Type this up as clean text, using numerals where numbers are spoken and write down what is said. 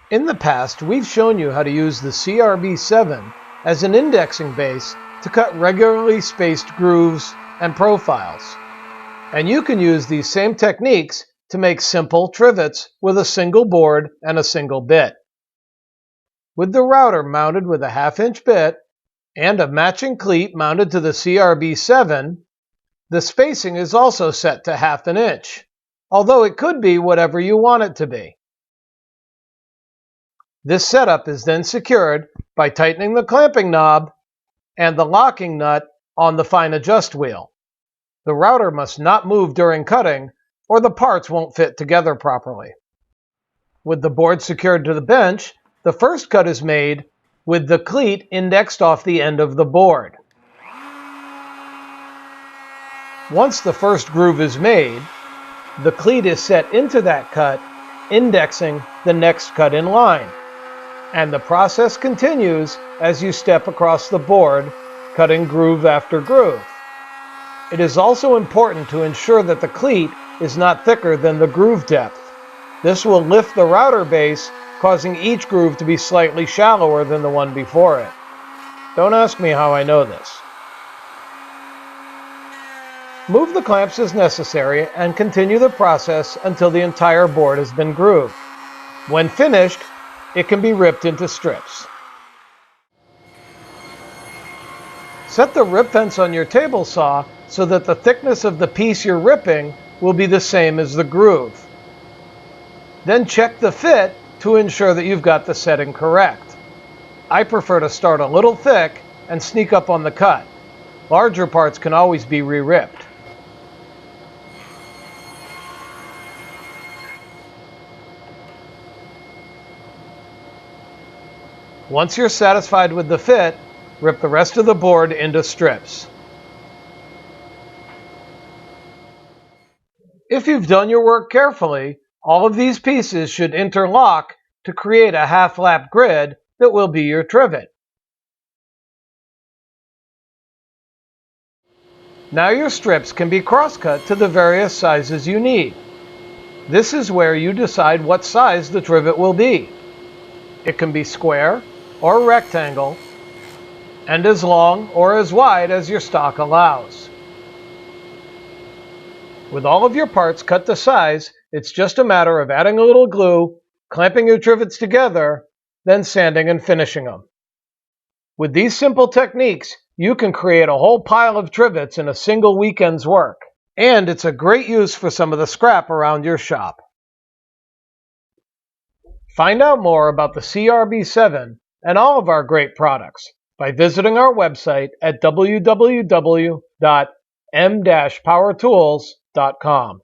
In the past, we've shown you how to use the CRB7 as an indexing base to cut regularly spaced grooves and profiles. And you can use these same techniques to make simple trivets with a single board and a single bit. With the router mounted with a 1/2-inch bit and a matching cleat mounted to the CRB7, the spacing is also set to 1/2 inch, although it could be whatever you want it to be. This setup is then secured by tightening the clamping knob and the locking nut on the fine adjust wheel. The router must not move during cutting, or the parts won't fit together properly. With the board secured to the bench, the first cut is made with the cleat indexed off the end of the board. Once the first groove is made, the cleat is set into that cut, indexing the next cut in line. And the process continues as you step across the board, cutting groove after groove. It is also important to ensure that the cleat is not thicker than the groove depth. This will lift the router base, causing each groove to be slightly shallower than the one before it. Don't ask me how I know this. Move the clamps as necessary and continue the process until the entire board has been grooved. When finished, it can be ripped into strips. Set the rip fence on your table saw so that the thickness of the piece you're ripping will be the same as the groove. Then check the fit to ensure that you've got the setting correct. I prefer to start a little thick and sneak up on the cut. Larger parts can always be re-ripped. Once you're satisfied with the fit, rip the rest of the board into strips. If you've done your work carefully, all of these pieces should interlock to create a half-lap grid that will be your trivet. Now your strips can be cross-cut to the various sizes you need. This is where you decide what size the trivet will be. It can be square or rectangle, and as long or as wide as your stock allows. With all of your parts cut to size, it's just a matter of adding a little glue, clamping your trivets together, then sanding and finishing them. With these simple techniques, you can create a whole pile of trivets in a single weekend's work, and it's a great use for some of the scrap around your shop. Find out more about the CRB7 and all of our great products by visiting our website at www.m-powertools.com.